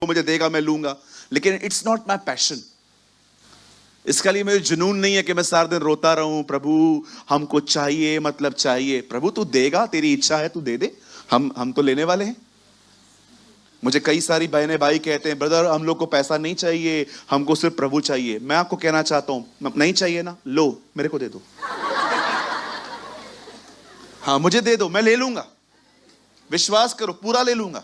मुझे देगा मैं लूंगा, लेकिन इट्स नॉट माई पैशन। इसके लिए मुझे जुनून नहीं है कि मैं सारा दिन रोता रहूं, प्रभु हमको चाहिए, मतलब चाहिए। प्रभु तू देगा, तेरी इच्छा है तू दे दे, हम तो लेने वाले हैं। मुझे कई सारी बहनें भाई कहते हैं, ब्रदर हम लोग को पैसा नहीं चाहिए, हमको सिर्फ प्रभु चाहिए। मैं आपको कहना चाहता हूं, नहीं चाहिए ना, लो मेरे को दे दो। हाँ मुझे दे दो, मैं ले लूंगा, विश्वास करो पूरा ले लूंगा।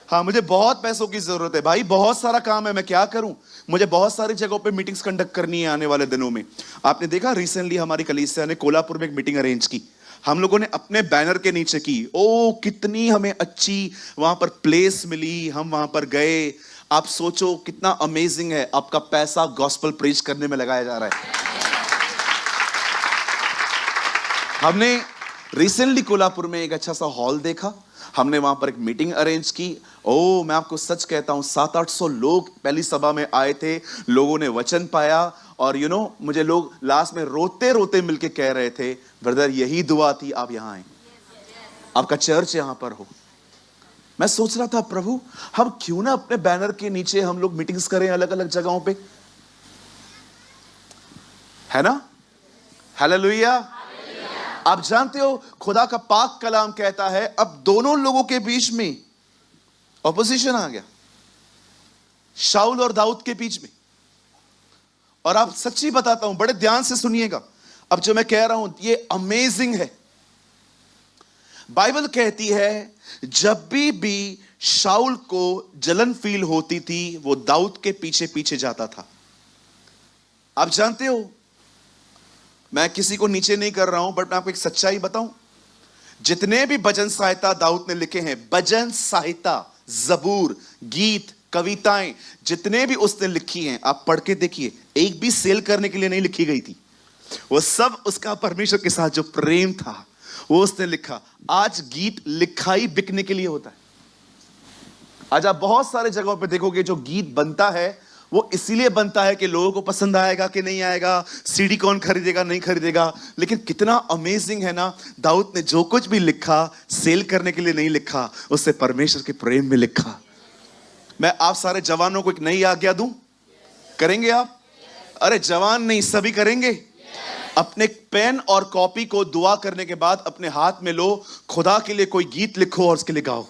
हाँ मुझे बहुत पैसों की जरूरत है भाई, बहुत सारा काम है, मैं क्या करूं। मुझे बहुत सारी जगहों पे मीटिंग्स कंडक्ट करनी है आने वाले दिनों में। आपने देखा रिसेंटली हमारी कलीसिया ने कोल्हापुर में एक मीटिंग अरेंज की, हम लोगों ने अपने बैनर के नीचे की। ओ कितनी हमें अच्छी वहां पर प्लेस मिली, हम वहां पर गए। आप सोचो कितना अमेजिंग है, आपका पैसा गॉस्पेल प्रीच करने में लगाया जा रहा है। हमने रिसेंटली कोल्हापुर में एक अच्छा सा हॉल देखा, हमने वहां पर एक मीटिंग अरेंज की। ओ मैं आपको सच कहता हूं 700-800 लोग पहली सभा में आए थे, लोगों ने वचन पाया। और मुझे लोग लास्ट में रोते रोते मिलके कह रहे थे, ब्रदर यही दुआ थी आप यहां आए, आपका चर्च यहां पर हो। मैं सोच रहा था प्रभु हम क्यों ना अपने बैनर के नीचे हम लोग मीटिंग्स करें अलग अलग जगहों पे, है ना। हालेलुया। आप जानते हो खुदा का पाक कलाम कहता है अब दोनों लोगों के बीच में ऑपोजिशन आ गया, शाऊल और दाऊद के बीच में। और आप सच्ची बताता हूं, बड़े ध्यान से सुनिएगा, अब जो मैं कह रहा हूं ये अमेजिंग है। बाइबल कहती है जब भी शाऊल को जलन फील होती थी वो दाऊद के पीछे पीछे जाता था। आप जानते हो मैं किसी को नीचे नहीं कर रहा हूं, बट मैं आपको एक सच्चाई बताऊं, जितने भी भजन साहित्य दाऊद ने लिखे हैं, भजन साहित्य, जबूर, गीत, कविताएं, जितने भी उसने लिखी हैं, आप पढ़ के देखिए, एक भी सेल करने के लिए नहीं लिखी गई थी। वो सब उसका परमेश्वर के साथ जो प्रेम था वो उसने लिखा। आज गीत लिखा ही बिकने के लिए होता है। आज आप बहुत सारे जगहों पे देखोगे जो गीत बनता है वो इसीलिए बनता है कि लोगों को पसंद आएगा कि नहीं आएगा, सीडी कौन खरीदेगा नहीं खरीदेगा। लेकिन कितना अमेजिंग है ना, दाऊद ने जो कुछ भी लिखा सेल करने के लिए नहीं लिखा, उससे परमेश्वर के प्रेम में लिखा। मैं आप सारे जवानों को एक नई आज्ञा दूं, करेंगे आप? अरे जवान नहीं, सभी करेंगे। अपने पेन और कॉपी को दुआ करने के बाद अपने हाथ में लो, खुदा के लिए कोई गीत लिखो और उसके लिए गाओ।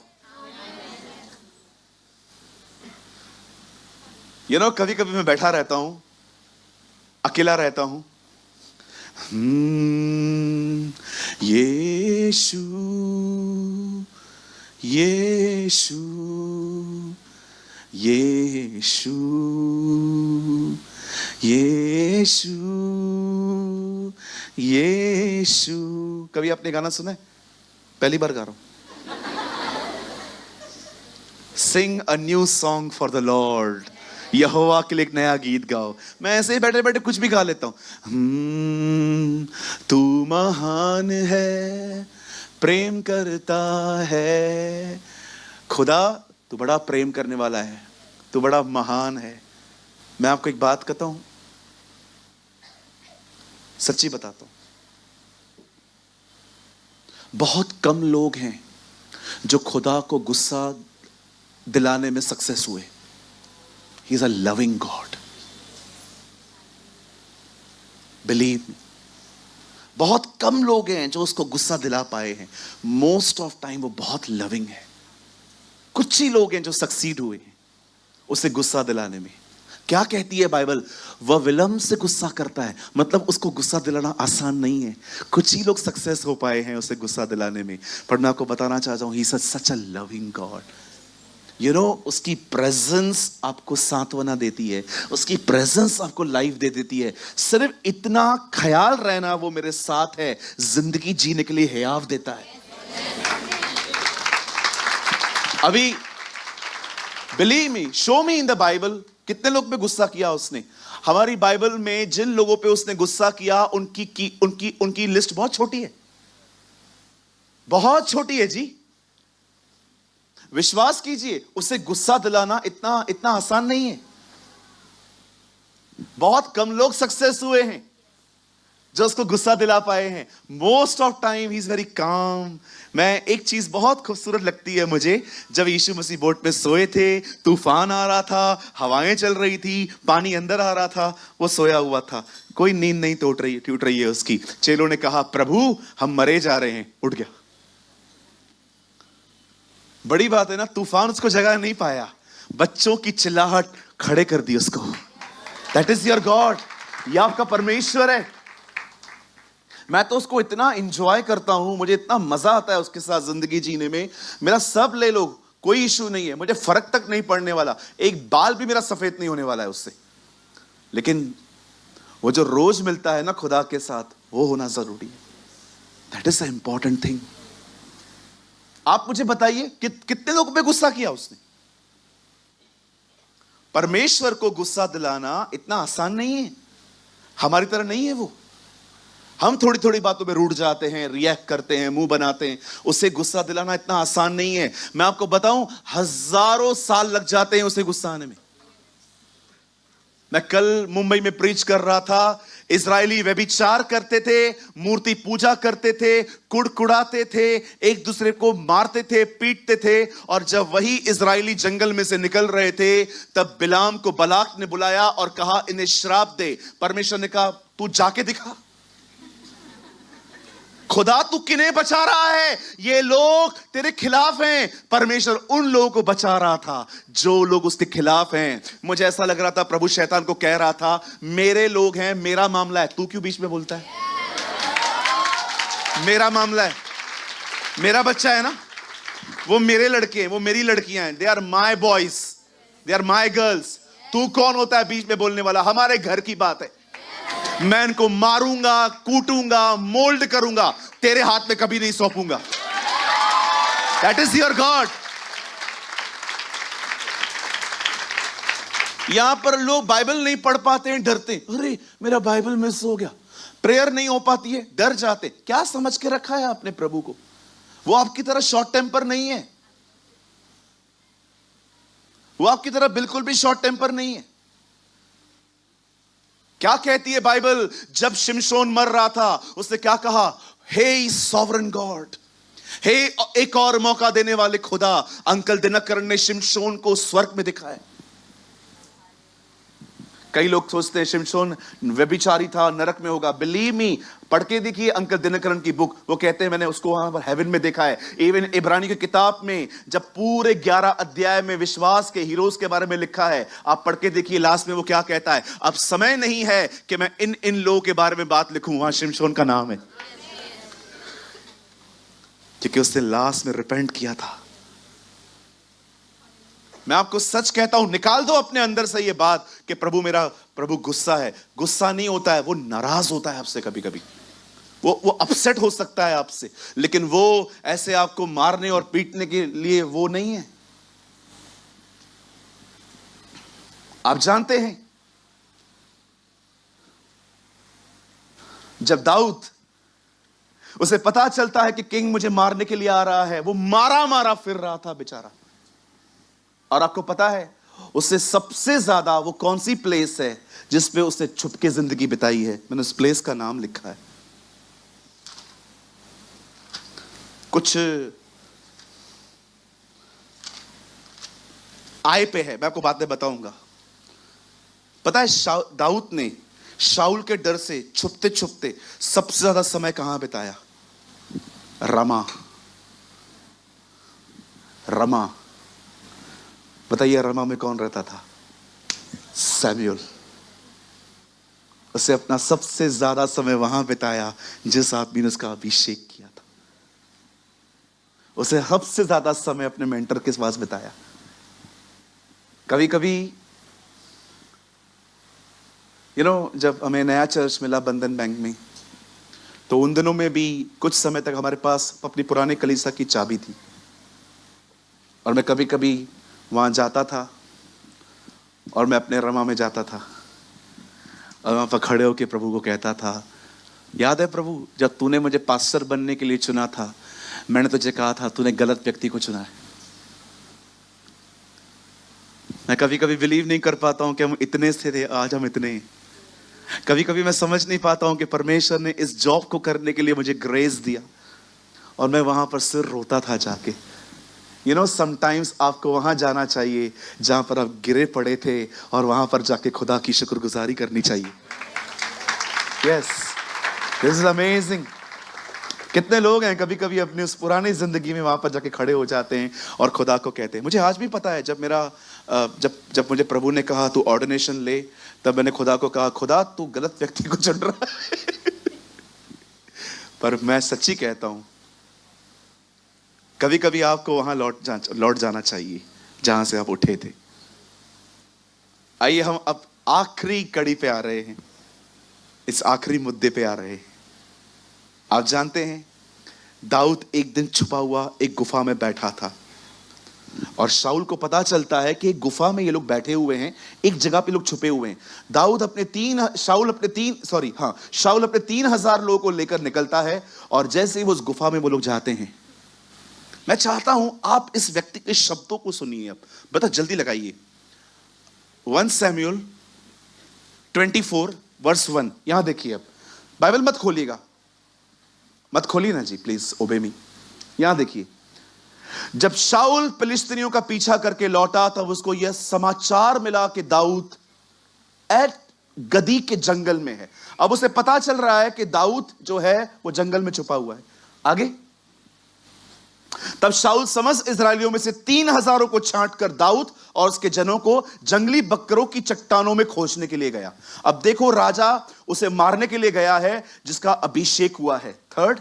कभी कभी मैं बैठा रहता हूं, अकेला रहता हूं, यीशु यीशु यीशु यीशु यीशु। कभी आपने गाना सुना है? पहली बार गा रहा हूं। Sing a new song for the lord, यहोवा के लिए एक नया गीत गाओ। मैं ऐसे ही बैठे बैठे कुछ भी गा लेता हूं। तू महान है, प्रेम करता है, खुदा तू बड़ा प्रेम करने वाला है, तू बड़ा महान है। मैं आपको एक बात कहता हूं, सच्ची बताता हूं, बहुत कम लोग हैं जो खुदा को गुस्सा दिलाने में सक्सेस हुए। He is a loving God. Believe me. बहुत कम लोग हैं जो उसको गुस्सा दिला पाए हैं। मोस्ट ऑफ टाइम वो बहुत लविंग है। कुछ ही लोग हैं जो सक्सीड हुए हैं उसे गुस्सा दिलाने में। क्या कहती है बाइबल? वह विलंब से गुस्सा करता है, मतलब उसको गुस्सा दिलाना आसान नहीं है। कुछ ही लोग सक्सेस हो पाए हैं उसे गुस्सा दिलाने में। पर मैं आपको बताना चाहता हूं, he is such a loving God. उसकी प्रेजेंस आपको सांत्वना देती है, उसकी प्रेजेंस आपको लाइफ दे देती है। सिर्फ इतना ख्याल रहना वो मेरे साथ है, जिंदगी जीने के लिए हयाव देता है। अभी believe me, show me in the Bible कितने लोग पे गुस्सा किया उसने। हमारी बाइबल में जिन लोगों पे उसने गुस्सा किया उनकी लिस्ट बहुत छोटी है, बहुत छोटी है जी। विश्वास कीजिए, उसे गुस्सा दिलाना इतना आसान नहीं है। बहुत कम लोग सक्सेस हुए हैं। जो उसको गुस्सा दिला पाए हैं। Most of time he is very calm. मैं एक चीज बहुत खूबसूरत लगती है मुझे, जब यीशु मसीह बोट में सोए थे, तूफान आ रहा था, हवाएं चल रही थी, पानी अंदर आ रहा था, वो सोया हुआ था, कोई नींद नहीं टूट रही है उसकी। चेलों ने कहा, प्रभु हम मरे जा रहे हैं। उठ गया। बड़ी बात है ना, तूफान उसको जगह नहीं पाया, बच्चों की चिल्लाहट खड़े कर दी उसको। That is your God. यह आपका परमेश्वर है। मैं तो उसको इतना एंजॉय करता हूं, मुझे इतना मजा आता है उसके साथ जिंदगी जीने में। मेरा सब ले लो, कोई इशू नहीं है, मुझे फर्क तक नहीं पड़ने वाला, एक बाल भी मेरा सफेद नहीं होने वाला है उससे। लेकिन वो जो रोज मिलता है ना खुदा के साथ, वो होना जरूरी है। That is the important thing. आप मुझे बताइए कितने लोगों पे गुस्सा किया उसने? परमेश्वर को गुस्सा दिलाना इतना आसान नहीं है, हमारी तरह नहीं है वो। हम थोड़ी थोड़ी बातों में रूठ जाते हैं, रिएक्ट करते हैं, मुंह बनाते हैं। उसे गुस्सा दिलाना इतना आसान नहीं है। मैं आपको बताऊं, हजारों साल लग जाते हैं उसे गुस्सा आने में। मैं कल मुंबई में प्रीच कर रहा था। इजरायली व्यभिचार करते थे, मूर्ति पूजा करते थे, कुड़कुड़ाते थे, एक दूसरे को मारते थे, पीटते थे। और जब वही इजरायली जंगल में से निकल रहे थे, तब बिलाम को बलाक ने बुलाया और कहा, इन्हें श्राप दे। परमेश्वर ने कहा, तू जाके दिखा। खुदा तू किन्हें बचा रहा है? ये लोग तेरे खिलाफ हैं। परमेश्वर उन लोगों को बचा रहा था जो लोग उसके खिलाफ हैं। मुझे ऐसा लग रहा था प्रभु शैतान को कह रहा था, मेरे लोग हैं, मेरा मामला है, तू क्यों बीच में बोलता है? मेरा मामला है, मेरा बच्चा है ना, वो मेरे लड़के हैं, वो मेरी लड़कियां हैं। They are my boys, they are my girls. तू कौन होता है बीच में बोलने वाला? हमारे घर की बात है। मैं इनको मारूंगा, कूटूंगा, मोल्ड करूंगा, तेरे हाथ में कभी नहीं सौंपूंगा। That is your God. यहां पर लोग बाइबल नहीं पढ़ पाते हैं, डरते हैं, अरे मेरा बाइबल मिस हो गया, प्रेयर नहीं हो पाती है, डर जाते। क्या समझ के रखा है आपने प्रभु को? वो आपकी तरह शॉर्ट टेम्पर नहीं है, वो आपकी तरह बिल्कुल भी शॉर्ट टेम्पर नहीं है। क्या कहती है बाइबल? जब शिमशोन मर रहा था, उसने क्या कहा? हे सॉवरेन गॉड, हे एक और मौका देने वाले खुदा। अंकल दिनकरण ने शिमशोन को स्वर्ग में दिखाया। कई लोग सोचते हैं शिमशोन व्यभिचारी था, नरक में होगा। बिलीव मी, पढ़ के देखिए अंकल दिनकरण की बुक, वो कहते हैं मैंने उसको वहां पर हेवन में देखा है। इवन इब्रानी की किताब में जब पूरे 11 अध्याय में विश्वास के हीरोज के बारे में लिखा है, आप पढ़ के देखिए लास्ट में वो क्या कहता है। अब समय नहीं है कि मैं इन लोगों के बारे में बात लिखूं, वहां शिमशोन का नाम है, क्योंकि उसने लास्ट में रिपेंट किया था। मैं आपको सच कहता हूं, निकाल दो अपने अंदर से ये बात कि प्रभु गुस्सा है। गुस्सा नहीं होता है, वो नाराज होता है आपसे। कभी कभी वो अपसेट हो सकता है आपसे, लेकिन वो ऐसे आपको मारने और पीटने के लिए वो नहीं है। आप जानते हैं, जब दाऊद, उसे पता चलता है कि किंग मुझे मारने के लिए आ रहा है, वो मारा मारा फिर रहा था बेचारा। और आपको पता है उससे सबसे ज्यादा वो कौन सी प्लेस है जिसपे उसने छुप के जिंदगी बिताई है? मैंने उस प्लेस का नाम लिखा है। कुछ आय पे है, मैं आपको बाद में बताऊंगा। पता है दाऊद ने शाऊल के डर से छुपते छुपते सबसे ज्यादा समय कहां बिताया? रमा। रमा, बताइए रमा में कौन रहता था? सैमुअल। उसे अपना सबसे ज्यादा समय वहां बिताया जिस आदमी ने उसका अभिषेक किया था। उसे सबसे ज्यादा समय अपने मेंटर के पास बिताया। कभी कभी जब हमें नया चर्च मिला बंधन बैंक में, तो उन दिनों में भी कुछ समय तक हमारे पास अपनी पुराने कलीसिया की चाबी थी। और मैं कभी कभी वहां जाता था और मैं अपने रमा में जाता था और वहां पर खड़े होकर प्रभु को कहता था, याद है प्रभु, जब तूने मुझे पास्टर बनने के लिए चुना था, मैंने तुझे कहा था तूने गलत व्यक्ति को चुना है। मैं कभी कभी बिलीव नहीं कर पाता हूं कि हम इतने से थे, आज हम इतने हैं। कभी कभी मैं समझ नहीं पाता हूं कि परमेश्वर ने इस जॉब को करने के लिए मुझे ग्रेस दिया, और मैं वहां पर सिर रोता था जाके। समटाइम्स आपको वहां जाना चाहिए जहां पर आप गिरे पड़े थे, और वहां पर जाके खुदा की शुक्रगुजारी करनी चाहिए। Yes, this is amazing. कितने लोग हैं कभी कभी अपनी उस पुरानी जिंदगी में वहां पर जाके खड़े हो जाते हैं और खुदा को कहते हैं। मुझे आज भी पता है, जब मुझे प्रभु ने कहा तू ऑर्डिनेशन ले, तब मैंने खुदा को कहा, खुदा तू गलत व्यक्ति को चुन रहा है। पर मैं सच्ची कहता हूं, कभी कभी आपको वहां लौट जाना चाहिए जहां से आप उठे थे। आइए हम अब आखिरी कड़ी पे आ रहे हैं, इस आखिरी मुद्दे पे आ रहे हैं। आप जानते हैं, दाऊद एक दिन छुपा हुआ एक गुफा में बैठा था, और शाऊल को पता चलता है कि एक गुफा में ये लोग बैठे हुए हैं, एक जगह पे लोग छुपे हुए हैं। शाऊल अपने 3,000 लोगों को लेकर निकलता है, और जैसे ही वो उस गुफा में वो लोग जाते हैं, मैं चाहता हूं आप इस व्यक्ति के शब्दों को सुनिए। अब बता, जल्दी लगाइए 1 Samuel 24 verse 1। यहां देखिए, अब बाइबल मत खोलिएगा, मत खोलिए ना जी, प्लीज ओबे मी। यहां देखिए, जब शाऊल फिलिस्तीनियों का पीछा करके लौटा, तब उसको यह समाचार मिला कि दाऊद एट गदी के जंगल में है। अब उसे पता चल रहा है कि दाऊद जो है वो जंगल में छुपा हुआ है। आगे, तब शाऊल समस्त इस्राएलियों में से 3,000 को छांटकर दाऊद और उसके जनों को जंगली बकरों की चट्टानों में खोजने के लिए गया। अब देखो, राजा उसे मारने के लिए गया है जिसका अभिषेक हुआ है। थर्ड,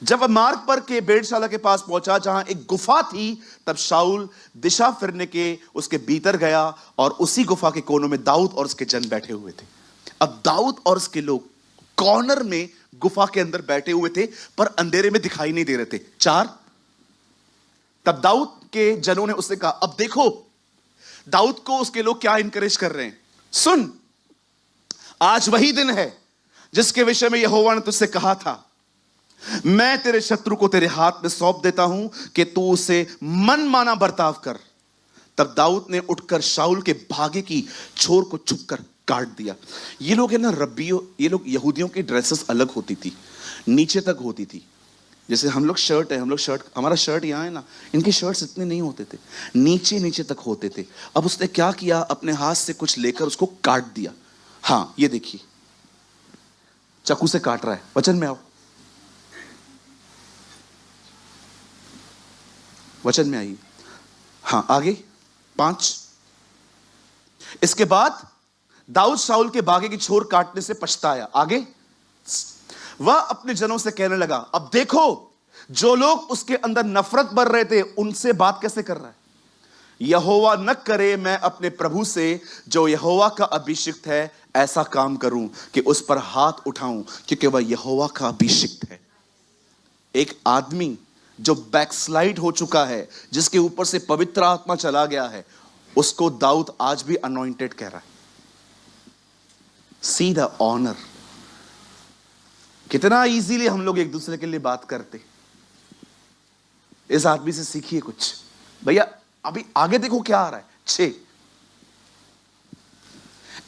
जब मार्ग पर के भेड़शाला के पास पहुंचा जहां एक गुफा थी, तब शाऊल दिशा फिरने के उसके भीतर गया, और उसी गुफा के कोनों में दाऊद और उसके जन बैठे हुए थे। अब दाऊद और उसके लोग कॉर्नर में गुफा के अंदर बैठे हुए थे, पर अंधेरे में दिखाई नहीं दे रहे थे। 4, तब दाऊद के जनों ने उससे कहा, अब देखो दाऊद को उसके लोग क्या इंकरेज कर रहे हैं, सुन, आज वही दिन है जिसके विषय में यहोवा ने तुझसे कहा था, मैं तेरे शत्रु को तेरे हाथ में सौंप देता हूं कि तू उसे मनमाना बर्ताव कर। तब दाऊद ने उठकर शाऊल के भागे की छोर को छुपकर काट दिया। ये लोग है ना ये लोग यहूदियों की ड्रेसेस अलग होती थी, नीचे तक होती थी। जैसे हम लोग शर्ट है, हमारा शर्ट यहां है ना, इनकी शर्ट्स इतने नहीं होते थे, नीचे तक होते थे। अब उसने क्या किया, अपने हाथ से कुछ लेकर उसको काट दिया। हाँ, ये देखिए, चाकू से काट रहा है। वचन में आओ, वचन में आइए। हाँ, आगे 5, इसके बाद दाऊद शाऊल के बागे की छोर काटने से पछताया। आगे, वह अपने जनों से कहने लगा, अब देखो जो लोग उसके अंदर नफरत भर रहे थे उनसे बात कैसे कर रहा है। यहोवा न करे मैं अपने प्रभु से जो यहोवा का अभिषिक्त है ऐसा काम करूं कि उस पर हाथ उठाऊं, क्योंकि वह यहोवा का अभिषिक्त है। एक आदमी जो बैकस्लाइड हो चुका है, जिसके ऊपर से पवित्र आत्मा चला गया है, उसको दाऊद आज भी अनॉइंटेड कह रहा है। See the honour. कितना इजीली हम लोग एक दूसरे के लिए बात करते। इस आदमी से सीखिए कुछ भैया। अभी आगे देखो क्या आ रहा है। 6,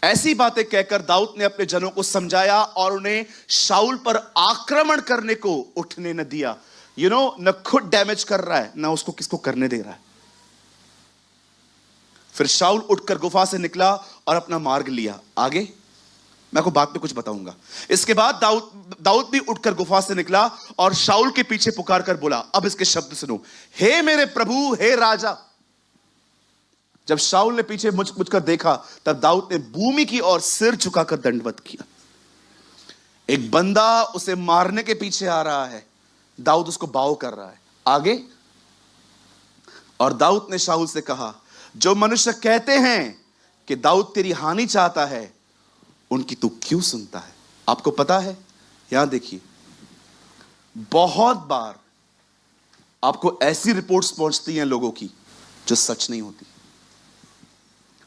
ऐसी बातें कहकर दाऊद ने अपने जनों को समझाया और उन्हें शाऊल पर आक्रमण करने को उठने न दिया। न खुद डैमेज कर रहा है, न उसको किसको करने दे रहा है। फिर शाऊल उठकर गुफा से निकला और अपना मार्ग लिया। आगे मैं आपको बाद में कुछ बताऊंगा। इसके बाद दाऊद भी उठकर गुफा से निकला और शाऊल के पीछे पुकार कर बोला। अब इसके शब्द सुनो, हे मेरे प्रभु, हे राजा। जब शाऊल ने पीछे मुझकर देखा, तब दाऊद ने भूमि की ओर सिर झुकाकर दंडवत किया। एक बंदा उसे मारने के पीछे आ रहा है, दाऊद उसको बाव कर रहा है। आगे, और दाऊद ने शाऊल से कहा, जो मनुष्य कहते हैं कि दाऊद तेरी हानि चाहता है, उनकी तू क्यों सुनता है। आपको पता है, यहां देखिए, बहुत बार आपको ऐसी रिपोर्ट्स पहुंचती हैं लोगों की जो सच नहीं होती।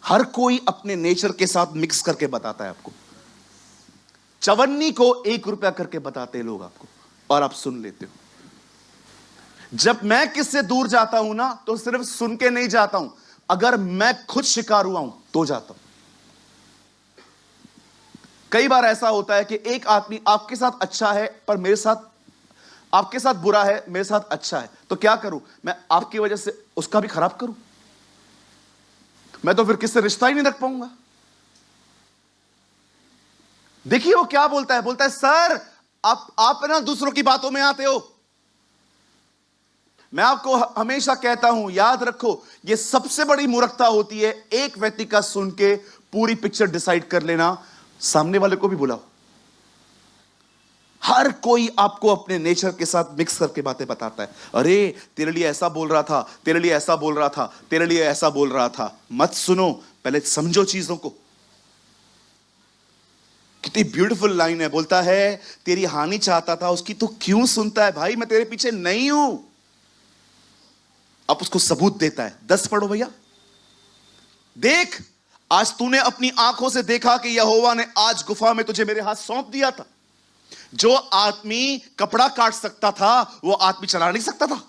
हर कोई अपने नेचर के साथ मिक्स करके बताता है आपको। चवन्नी को 1 रुपया करके बताते हैं लोग आपको, और आप सुन लेते हो। जब मैं किससे दूर जाता हूं ना, तो सिर्फ सुन के नहीं जाता हूं, अगर मैं खुद शिकार हुआ हूं तो जाता हूं। कई बार ऐसा होता है कि एक आदमी आपके साथ अच्छा है पर मेरे साथ, आपके साथ बुरा है, मेरे साथ अच्छा है, तो क्या करूं मैं? आपकी वजह से उसका भी खराब करूं? मैं तो फिर किससे रिश्ता ही नहीं रख पाऊंगा। देखिए वो क्या बोलता है, बोलता है सर आप ना दूसरों की बातों में आते हो। मैं आपको हमेशा कहता हूं, याद रखो, यह सबसे बड़ी मूर्खता होती है, एक व्यक्ति का सुन के पूरी पिक्चर डिसाइड कर लेना। सामने वाले को भी बुलाओ। हर कोई आपको अपने नेचर के साथ मिक्स करके बातें बताता है। अरे तेरे लिए ऐसा बोल रहा था, तेरे लिए ऐसा बोल रहा था, तेरे लिए ऐसा बोल रहा था। मत सुनो, पहले समझो चीजों को। कितनी ब्यूटीफुल लाइन है, बोलता है तेरी हानि चाहता था, उसकी तो क्यों सुनता है? भाई मैं तेरे पीछे नहीं हूं। अब उसको सबूत देता है। 10 पढ़ो भैया। देख, आज तूने अपनी आंखों से देखा कि यहोवा ने आज गुफा में तुझे मेरे हाथ सौंप दिया था। जो आदमी कपड़ा काट सकता था वो आदमी चला नहीं सकता था।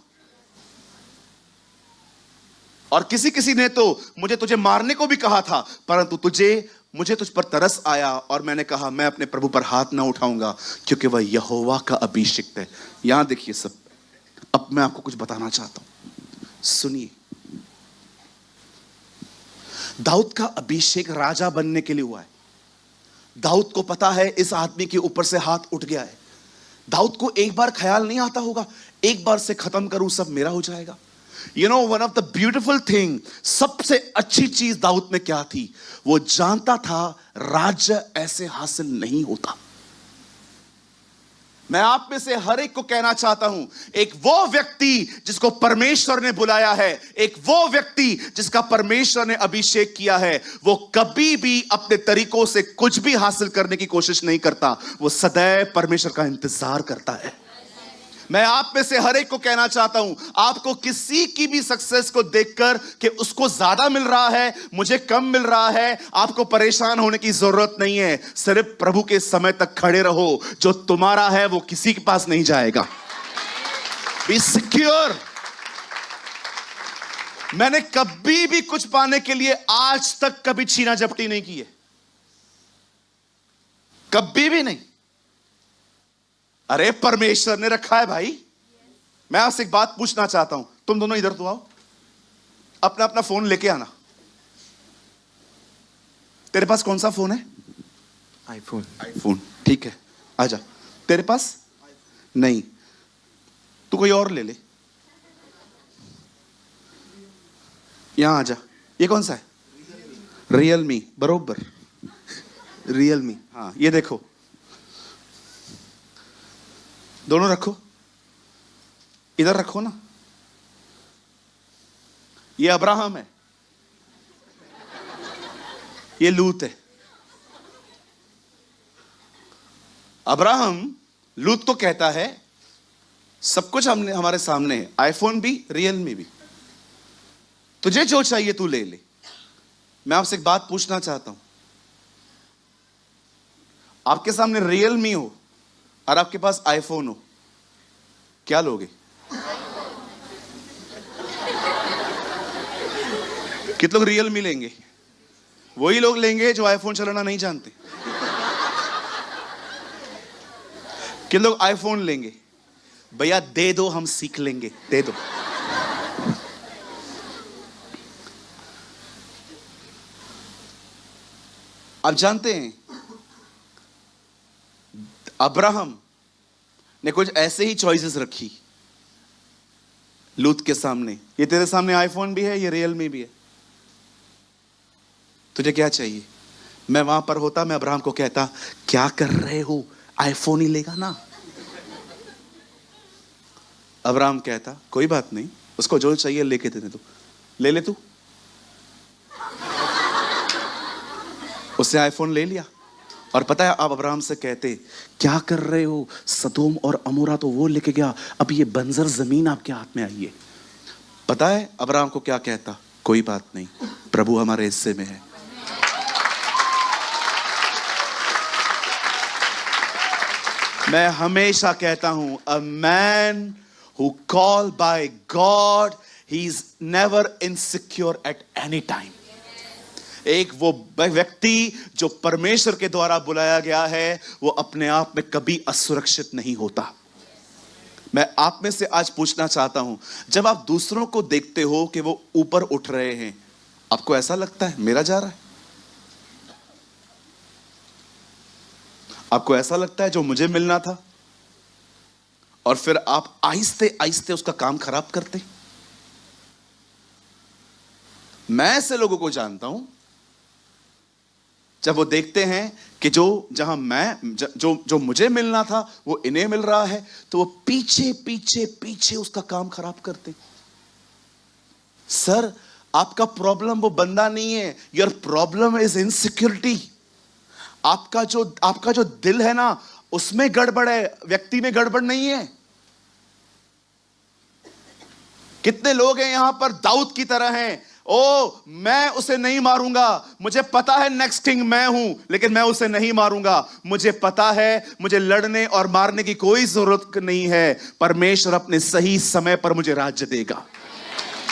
और किसी किसी ने तो मुझे तुझे मारने को भी कहा था, परंतु मुझे तुझ पर तरस आया और मैंने कहा मैं अपने प्रभु पर हाथ ना उठाऊंगा, क्योंकि वह यहोवा का अभिषिक्त है। यहां देखिए सब। अब मैं आपको कुछ बताना चाहता हूं, सुनिए। दाऊद का अभिषेक राजा बनने के लिए हुआ है। दाऊद को पता है इस आदमी के ऊपर से हाथ उठ गया है। दाऊद को एक बार ख्याल नहीं आता होगा एक बार से खत्म करूं, सब मेरा हो जाएगा। You know, one of the beautiful thing, सबसे अच्छी चीज दाऊद में क्या थी? वो जानता था राज्य ऐसे हासिल नहीं होता। मैं आप में से हर एक को कहना चाहता हूं, एक वो व्यक्ति जिसको परमेश्वर ने बुलाया है, एक वो व्यक्ति जिसका परमेश्वर ने अभिषेक किया है, वो कभी भी अपने तरीकों से कुछ भी हासिल करने की कोशिश नहीं करता। वो सदैव परमेश्वर का इंतजार करता है। मैं आप में से हर एक को कहना चाहता हूं, आपको किसी की भी सक्सेस को देखकर कि उसको ज्यादा मिल रहा है, मुझे कम मिल रहा है, आपको परेशान होने की जरूरत नहीं है। सिर्फ प्रभु के समय तक खड़े रहो। जो तुम्हारा है वो किसी के पास नहीं जाएगा। Be secure. मैंने कभी भी कुछ पाने के लिए आज तक कभी छीना झपटी नहीं की है, कभी भी नहीं। अरे परमेश्वर ने रखा है भाई। मैं आपसे एक बात पूछना चाहता हूं, तुम दोनों इधर तो आओ, अपना अपना फोन लेके आना। तेरे पास कौन सा फोन है? आईफोन। आईफोन, ठीक है, आजा। तेरे पास नहीं, तू कोई और ले ले। यहां आजा। ये कौन सा है? रियलमी, बरोबर, रियलमी। हाँ ये देखो, दोनों रखो, इधर रखो ना। ये अब्राहम है, ये लूत है। अब्राहम लूत तो कहता है सब कुछ हमने हमारे सामने है, आईफोन भी, रियलमी भी, तुझे जो चाहिए तू ले ले। मैं आपसे एक बात पूछना चाहता हूं, आपके सामने रियलमी हो और आपके पास आईफोन हो, क्या लोगे? कितने लोग रियलमी लेंगे? वही लोग लेंगे जो आईफोन चलाना नहीं जानते। कितने लोग आईफोन लेंगे? भैया दे दो, हम सीख लेंगे, दे दो। आप जानते हैं अब्राहम ने कुछ ऐसे ही चॉइसेस रखी लूत के सामने। ये तेरे सामने आईफोन भी है, ये रियलमी भी है, तुझे क्या चाहिए? मैं वहां पर होता, मैं अब्राहम को कहता क्या कर रहे हो, आईफोन ही लेगा ना। अब्राहम कहता कोई बात नहीं, उसको जो चाहिए लेके देने दो, ले ले तू। उसने आईफोन ले लिया। और पता है आप अब्राहम से कहते क्या कर रहे हो, सदोम और अमोरा तो वो लेके गया, अब ये बंजर जमीन आपके हाथ में आई है। पता है अब्राहम को क्या कहता? कोई बात नहीं, प्रभु हमारे हिस्से में है। मैं हमेशा कहता हूं, a man who called by God, he is never insecure at any time. एक वो व्यक्ति जो परमेश्वर के द्वारा बुलाया गया है, वो अपने आप में कभी असुरक्षित नहीं होता। मैं आप में से आज पूछना चाहता हूं, जब आप दूसरों को देखते हो कि वो ऊपर उठ रहे हैं, आपको ऐसा लगता है मेरा जा रहा है? आपको ऐसा लगता है जो मुझे मिलना था? और फिर आप आहिस्ते आहिस्ते उसका काम खराब करते। मैं ऐसे लोगों को जानता हूं, जब वो देखते हैं कि जो मुझे मिलना था वो इन्हें मिल रहा है, तो वो पीछे पीछे पीछे उसका काम खराब करते। सर, आपका प्रॉब्लम वो बंदा नहीं है, योर प्रॉब्लम इज इनसिक्योरिटी। आपका जो दिल है ना, उसमें गड़बड़ है, व्यक्ति में गड़बड़ नहीं है। कितने लोग हैं यहां पर दाऊद की तरह हैं, ओ मैं उसे नहीं मारूंगा, मुझे पता है नेक्स्ट किंग मैं हूं, लेकिन मैं उसे नहीं मारूंगा। मुझे पता है मुझे लड़ने और मारने की कोई जरूरत नहीं है, परमेश्वर अपने सही समय पर मुझे राज्य देगा।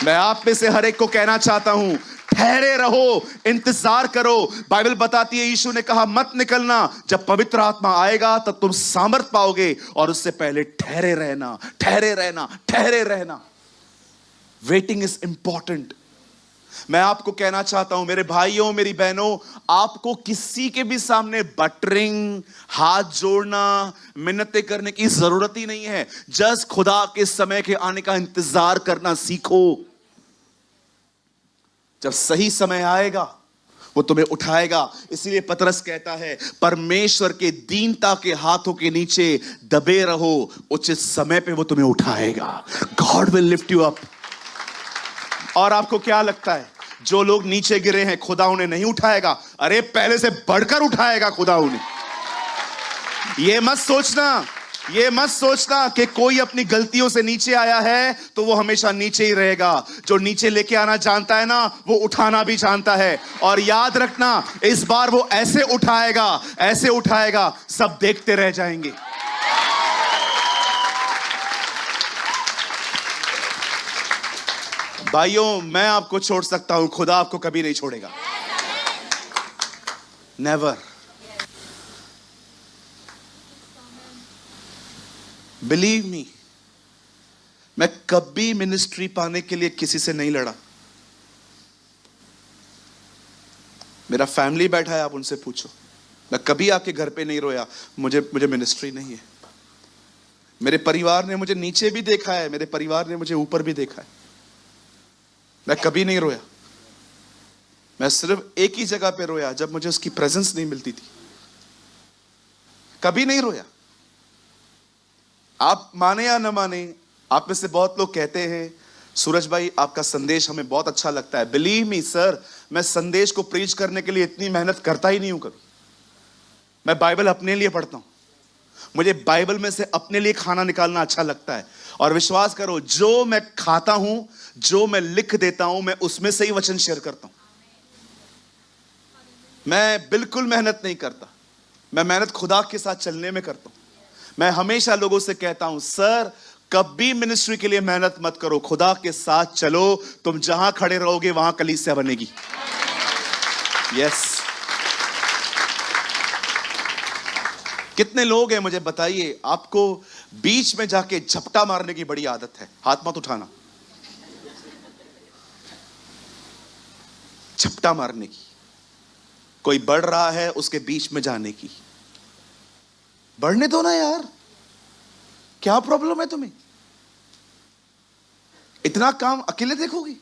मैं आप में से हर एक को कहना चाहता हूं, ठहरे रहो, इंतजार करो। बाइबल बताती है, यीशु ने कहा मत निकलना, जब पवित्र आत्मा आएगा तब तुम सामर्थ पाओगे, और उससे पहले ठहरे रहना, ठहरे रहना, ठहरे रहना। Waiting is important. मैं आपको कहना चाहता हूं, मेरे भाइयों मेरी बहनों, आपको किसी के भी सामने बटरिंग, हाथ जोड़ना, मिन्नतें करने की जरूरत ही नहीं है। जस्ट खुदा के समय के आने का इंतजार करना सीखो। जब सही समय आएगा वो तुम्हें उठाएगा। इसीलिए पतरस कहता है, परमेश्वर के दीनता के हाथों के नीचे दबे रहो, उचित समय पे वो तुम्हें उठाएगा। God will lift you up. और आपको क्या लगता है, जो लोग नीचे गिरे हैं खुदा उन्हें नहीं उठाएगा? अरे पहले से बढ़कर उठाएगा खुदा उन्हें। ये मत सोचना कि कोई अपनी गलतियों से नीचे आया है तो वो हमेशा नीचे ही रहेगा। जो नीचे लेके आना जानता है ना, वो उठाना भी जानता है। और याद रखना, इस बार वो ऐसे उठाएगा, सब देखते रह जाएंगे। भाइयों, मैं आपको छोड़ सकता हूं, खुदा आपको कभी नहीं छोड़ेगा। नेवर। बिलीव मी, मैं कभी मिनिस्ट्री पाने के लिए किसी से नहीं लड़ा। मेरा फैमिली बैठा है, आप उनसे पूछो। मैं कभी आपके घर पे नहीं रोया, मुझे मिनिस्ट्री नहीं है। मेरे परिवार ने मुझे नीचे भी देखा है, मेरे परिवार ने मुझे ऊपर भी देखा है। मैं कभी नहीं रोया। मैं सिर्फ एक ही जगह पे रोया, जब मुझे उसकी प्रेजेंस नहीं मिलती थी। कभी नहीं रोया। आप माने या न माने, आप में से बहुत लोग कहते हैं, सूरज भाई आपका संदेश हमें बहुत अच्छा लगता है। बिलीव मी सर, मैं संदेश को प्रीच करने के लिए इतनी मेहनत करता ही नहीं हूं कभी। मैं बाइबल अपने लिए पढ़ता हूं, मुझे बाइबल में से अपने लिए खाना निकालना अच्छा लगता है। और विश्वास करो, जो मैं खाता हूं, जो मैं लिख देता हूं, मैं उसमें से ही वचन शेयर करता हूं। मैं बिल्कुल मेहनत नहीं करता, मैं मेहनत खुदा के साथ चलने में करता हूं। मैं हमेशा लोगों से कहता हूं, सर कभी मिनिस्ट्री के लिए मेहनत मत करो, खुदा के साथ चलो, तुम जहां खड़े रहोगे वहां कलीसिया बनेगी। यस। कितने लोग हैं मुझे बताइए, आपको बीच में जाके झपटा मारने की बड़ी आदत है? हाथ मत उठाना। झपटा मारने की, कोई बढ़ रहा है उसके बीच में जाने की। बढ़ने दो ना यार, क्या प्रॉब्लम है तुम्हें? इतना काम अकेले देखोगी?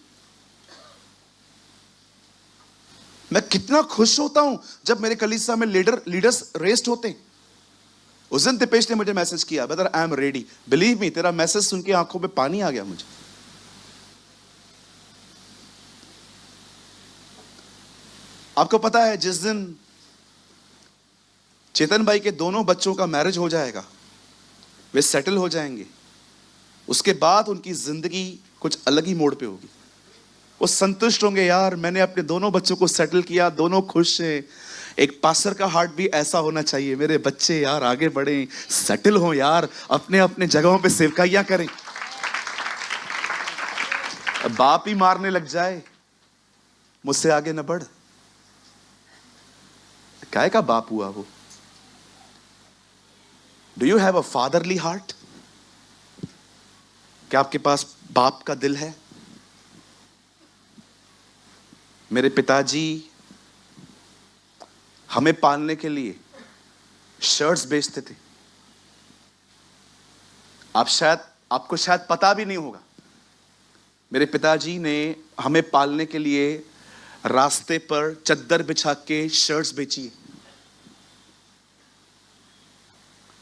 मैं कितना खुश होता हूं जब मेरे कलीसिया में लीडर्स रेस्ट होते हैं। उस दिन दिपेश ने मुझे मैसेज किया, brother I am ready. Believe me, तेरा मैसेज सुन के आंखों में पानी आ गया मुझे। आपको पता है, जिस दिन चेतन भाई के दोनों बच्चों का मैरिज हो जाएगा, वे सेटल हो जाएंगे, उसके बाद उनकी जिंदगी कुछ अलग ही मोड़ पे होगी। वो संतुष्ट होंगे, यार मैंने अपने दोनों बच्चों को सेटल किया, दोनों खुश हैं। एक पास्टर का हार्ट भी ऐसा होना चाहिए, मेरे बच्चे यार आगे बढ़ें, सेटल हो यार, अपने अपने जगहों पे सेवकाइयां करें। बाप ही मारने लग जाए, मुझसे आगे न बढ़, काय का बाप हुआ वो? Do you have a fatherly heart? क्या आपके पास बाप का दिल है? मेरे पिताजी हमें पालने के लिए शर्ट्स बेचते थे। आपको शायद पता भी नहीं होगा, मेरे पिताजी ने हमें पालने के लिए रास्ते पर चद्दर बिछा के शर्ट्स बेची है।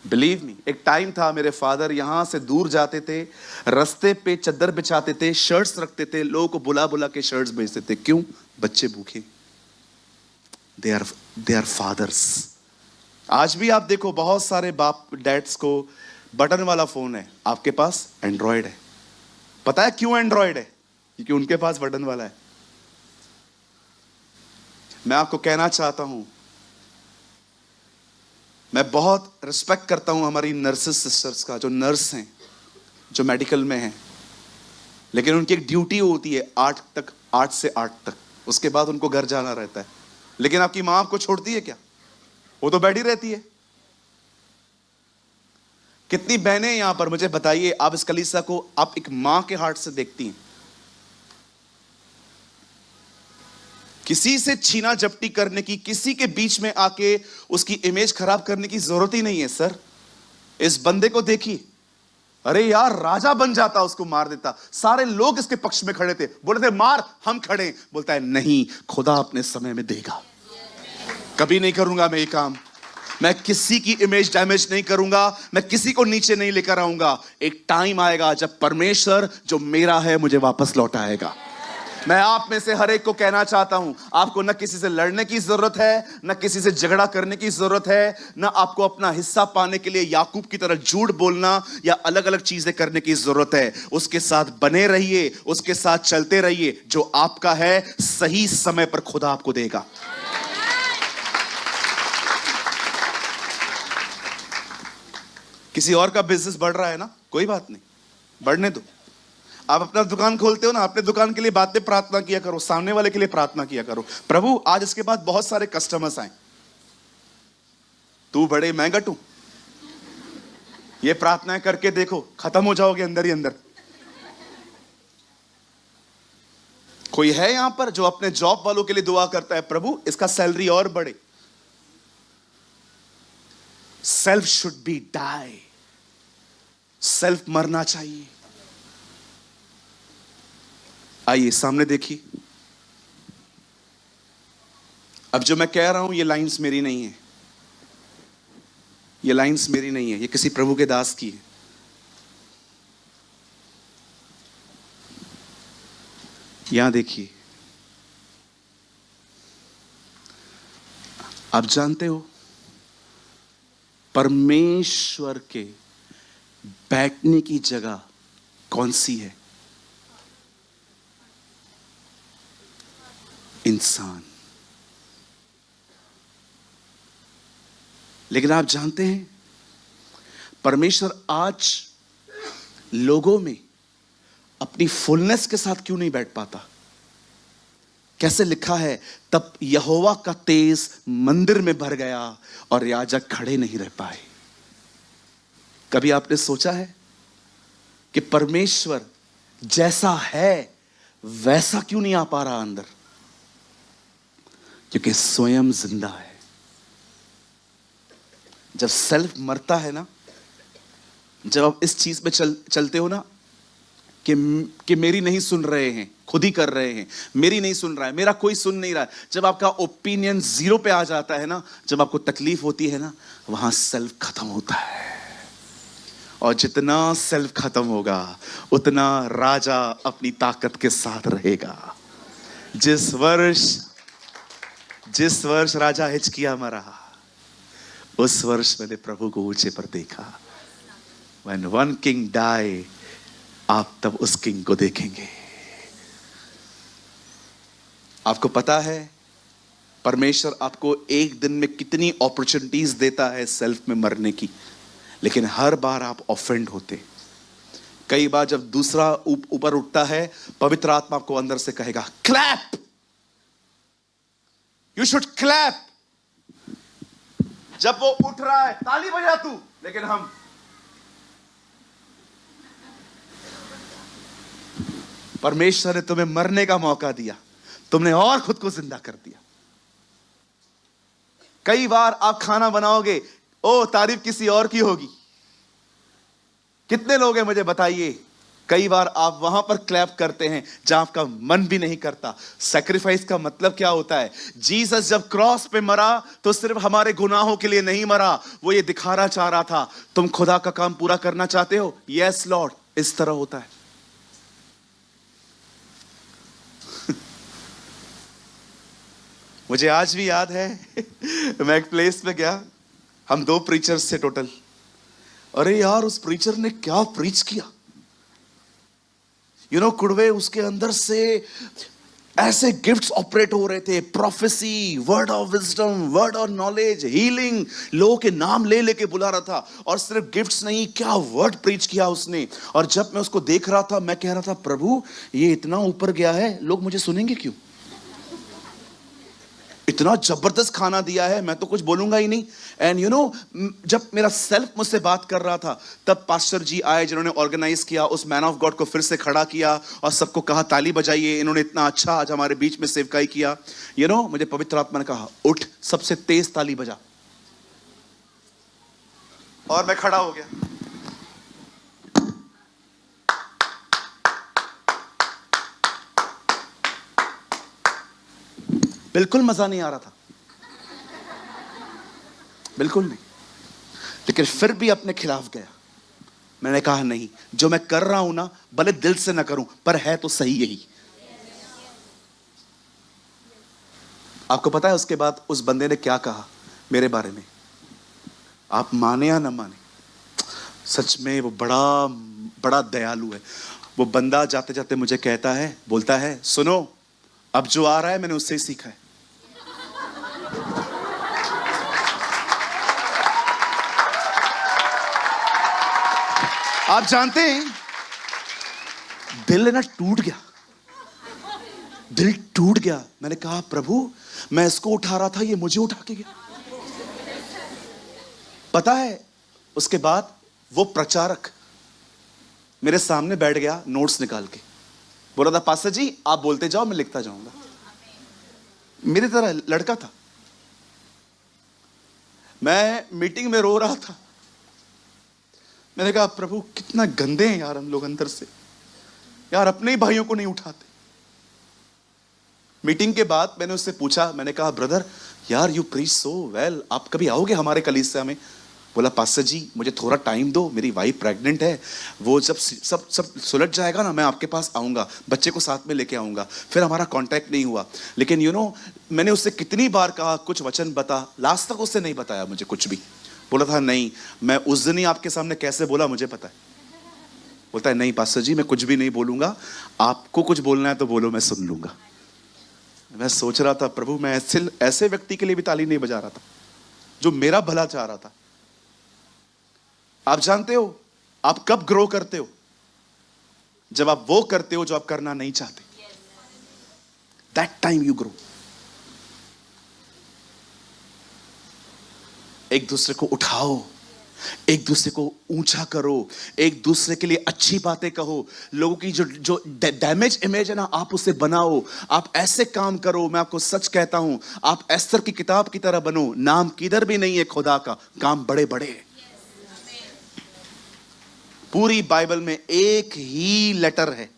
बिलीव मी, एक टाइम था मेरे फादर यहां से दूर जाते थे, रास्ते पे चद्दर बिछाते थे, शर्ट्स रखते थे, लोगों को बुला बुला के शर्ट्स बेचते थे। क्यों? बच्चे भूखे। They are fathers. आज भी आप देखो बहुत सारे बाप डैड्स को बटन वाला फोन है, आपके पास एंड्रॉयड है। पता है क्यों एंड्रॉयड है? क्योंकि उनके पास बटन वाला है। मैं आपको कहना चाहता हूं, मैं बहुत रिस्पेक्ट करता हूं हमारी नर्सेस सिस्टर्स का, जो नर्स हैं, जो मेडिकल में हैं, लेकिन उनकी एक ड्यूटी होती है 8 से 8 तक, उसके बाद उनको घर जाना रहता है। लेकिन आपकी मां आपको छोड़ती है क्या? वो तो बैठी रहती है। कितनी बहनें यहां पर मुझे बताइए, आप इस कलीसिया को आप एक मां के हार्ट से देखती हैं? किसी से छीना झपटी करने की, किसी के बीच में आके उसकी इमेज खराब करने की जरूरत ही नहीं है। सर, इस बंदे को देखिए, अरे यार राजा बन जाता, उसको मार देता। सारे लोग इसके पक्ष में खड़े थे, बोले थे मार, हम खड़े। बोलता है नहीं, खुदा अपने समय में देगा। कभी नहीं करूंगा मैं ये काम। मैं किसी की इमेज डैमेज नहीं करूंगा, मैं किसी को नीचे नहीं लेकर आऊंगा। एक टाइम आएगा जब परमेश्वर जो मेरा है मुझे वापस लौटाएगा। मैं आप में से हर एक को कहना चाहता हूं, आपको न किसी से लड़ने की जरूरत है, न किसी से झगड़ा करने की जरूरत है, न आपको अपना हिस्सा पाने के लिए याकूब की तरह झूठ बोलना या अलग अलग चीजें करने की जरूरत है। उसके साथ बने रहिए, उसके साथ चलते रहिए। जो आपका है सही समय पर खुदा आपको देगा। किसी और का बिजनेस बढ़ रहा है ना, कोई बात नहीं, बढ़ने दो। आप अपना दुकान खोलते हो ना, अपने दुकान के लिए बाद में प्रार्थना किया करो, सामने वाले के लिए प्रार्थना किया करो, प्रभु आज इसके बाद बहुत सारे कस्टमर्स आए, तू बड़े मैं घटूं। ये प्रार्थनाएं करके देखो, खत्म हो जाओगे अंदर ही अंदर। कोई है यहां पर जो अपने जॉब वालों के लिए दुआ करता है, प्रभु इसका सैलरी और बढ़े। Self should be die, self मरना चाहिए। आइए सामने देखिए। अब जो मैं कह रहा हूं ये लाइंस मेरी नहीं है, ये लाइंस मेरी नहीं है, ये किसी प्रभु के दास की है। यहां देखिए, आप जानते हो परमेश्वर के बैठने की जगह कौन सी है? इंसान। लेकिन आप जानते हैं परमेश्वर आज लोगों में अपनी फुलनेस के साथ क्यों नहीं बैठ पाता? कैसे लिखा है, तब यहोवा का तेज मंदिर में भर गया और याजक खड़े नहीं रह पाए। कभी आपने सोचा है कि परमेश्वर जैसा है वैसा क्यों नहीं आ पा रहा अंदर? क्योंकि स्वयं जिंदा है। जब सेल्फ मरता है ना, जब आप इस चीज में चलते हो ना कि मेरी नहीं सुन रहे हैं, खुद ही कर रहे हैं, मेरी नहीं सुन रहा है, मेरा कोई सुन नहीं रहा है, जब आपका ओपिनियन 0 पे आ जाता है ना, जब आपको तकलीफ होती है ना, वहां सेल्फ खत्म होता है। और जितना सेल्फ खत्म होगा उतना राजा अपनी ताकत के साथ रहेगा। जिस वर्ष राजा हिजकिय्याह मरा, उस वर्ष मैंने प्रभु को ऊंचे पर देखा। When one king die, आप तब उस किंग को देखेंगे। आपको पता है परमेश्वर आपको एक दिन में कितनी अपॉर्चुनिटीज देता है सेल्फ में मरने की, लेकिन हर बार आप ऑफेंड होते। कई बार जब दूसरा ऊपर उठता है, पवित्र आत्मा को अंदर से कहेगा क्लैप, यू शुड क्लैप। जब वो उठ रहा है ताली बजा तू, लेकिन हम परमेश्वर ने तुम्हें मरने का मौका दिया, तुमने और खुद को जिंदा कर दिया। कई बार आप खाना बनाओगे, ओ तारीफ किसी और की होगी। कितने लोग हैं मुझे बताइए, कई बार आप वहां पर क्लैप करते हैं जहां आपका मन भी नहीं करता। सैक्रिफाइस का मतलब क्या होता है? जीसस जब क्रॉस पे मरा तो सिर्फ हमारे गुनाहों के लिए नहीं मरा, वो ये दिखाना चाह रहा था, तुम खुदा का काम पूरा करना चाहते हो, यस लॉर्ड। इस तरह होता है। मुझे आज भी याद है मैं एक प्लेस पे गया, हम 2 प्रीचर्स थे टोटल। अरे यार, उस प्रीचर ने क्या प्रीच किया। कुड़वे उसके अंदर से ऐसे गिफ्ट्स ऑपरेट हो रहे थे, prophecy, word of wisdom, word of knowledge, healing, लोगों के नाम ले लेके बुला रहा था। और सिर्फ गिफ्ट्स नहीं, क्या वर्ड प्रीच किया उसने। और जब मैं उसको देख रहा था, मैं कह रहा था, प्रभु ये इतना ऊपर गया है, लोग मुझे सुनेंगे क्यों? इतना जबरदस्त खाना दिया है, मैं तो कुछ बोलूंगा ही नहीं। एंड जब मेरा सेल्फ मुझसे बात कर रहा था, तब पास्टर जी आए जिन्होंने ऑर्गेनाइज किया, उस मैन ऑफ गॉड को फिर से खड़ा किया और सबको कहा ताली बजाइए, इन्होंने इतना अच्छा आज हमारे बीच में सेवकाई किया। मुझे पवित्र आत्मा ने कहा, उठ, सबसे तेज ताली बजा। और मैं खड़ा हो गया। बिल्कुल मजा नहीं आ रहा था, बिल्कुल नहीं। लेकिन फिर भी अपने खिलाफ गया। मैंने कहा नहीं, जो मैं कर रहा हूं ना, भले दिल से ना करूं, पर है तो सही यही। आपको पता है उसके बाद उस बंदे ने क्या कहा मेरे बारे में? आप माने या ना माने, सच में वो बड़ा बड़ा दयालु है। वो बंदा जाते जाते मुझे कहता है, बोलता है, सुनो, अब जो आ रहा है मैंने उससे ही सीखा है। आप जानते हैं, दिल ना टूट गया, दिल टूट गया। मैंने कहा, प्रभु मैं इसको उठा रहा था, ये मुझे उठा के गया। पता है उसके बाद वो प्रचारक मेरे सामने बैठ गया, नोट्स निकाल के बोला था, पास्टर जी आप बोलते जाओ, मैं लिखता जाऊंगा। मेरी तरह लड़का था। मैं मीटिंग में रो रहा था। मैंने कहा, प्रभु कितना गंदे हैं यार हम लोग अंदर से, यार अपने ही भाइयों को नहीं उठाते। मीटिंग के बाद मैंने उससे पूछा, मैंने कहा, ब्रदर यार यू प्रीच सो वेल, आप कभी आओगे हमारे कलीसिया में? बोला, पास्टर जी मुझे थोड़ा टाइम दो, मेरी वाइफ प्रेग्नेंट है, वो जब सब सुलझ जाएगा ना, मैं आपके पास आऊँगा, बच्चे को साथ में लेके आऊँगा। फिर हमारा कांटेक्ट नहीं हुआ। लेकिन मैंने उससे कितनी बार कहा कुछ वचन बता, लास्ट तक उससे नहीं बताया मुझे कुछ भी। बोला था, नहीं मैं उस दिन ही आपके सामने कैसे बोला मुझे पता है। बोलता है, नहीं पास्टर जी मैं कुछ भी नहीं बोलूँगा, आपको कुछ बोलना है तो बोलो, मैं सुन लूँगा। मैं सोच रहा था, प्रभु मैं ऐसे व्यक्ति के लिए भी ताली नहीं बजा रहा था जो मेरा भला चाह रहा था। आप जानते हो आप कब ग्रो करते हो? जब आप वो करते हो जो आप करना नहीं चाहते। That time you grow. एक दूसरे को उठाओ, एक दूसरे को ऊंचा करो, एक दूसरे के लिए अच्छी बातें कहो। लोगों की जो डैमेज इमेज है ना, आप उसे बनाओ। आप ऐसे काम करो, मैं आपको सच कहता हूं, आप एस्तर की किताब की तरह बनो। नाम किधर भी नहीं है खुदा का, काम बड़े बड़े हैं। पूरी बाइबल में एक ही लेटर है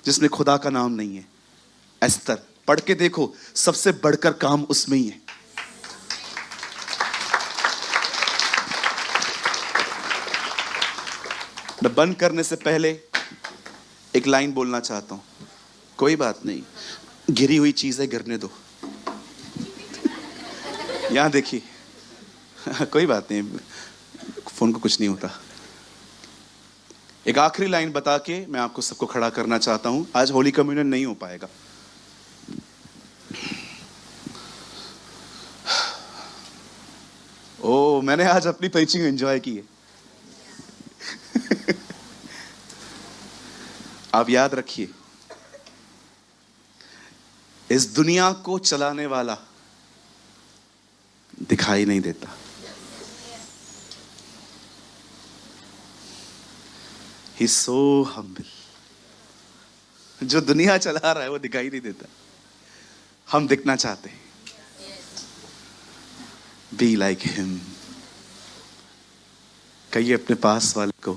जिसमें खुदा का नाम नहीं है, एस्तर। पढ़ के देखो, सबसे बढ़कर काम उसमें ही है। मैं बंद करने से पहले एक लाइन बोलना चाहता हूं। कोई बात नहीं, गिरी हुई चीज है, गिरने दो। यहां देखिए, कोई बात नहीं, फोन को कुछ नहीं होता। एक आखिरी लाइन बता के मैं आपको सबको खड़ा करना चाहता हूं। आज होली कम्युनियन नहीं हो पाएगा। ओ, मैंने आज अपनी प्रीचिंग एंजॉय की है। आप याद रखिए, इस दुनिया को चलाने वाला दिखाई नहीं देता, ही सो हम्बल। जो दुनिया चला रहा है वो दिखाई नहीं देता, हम दिखना चाहते हैं। Be like him. कहिए अपने पास वाले को,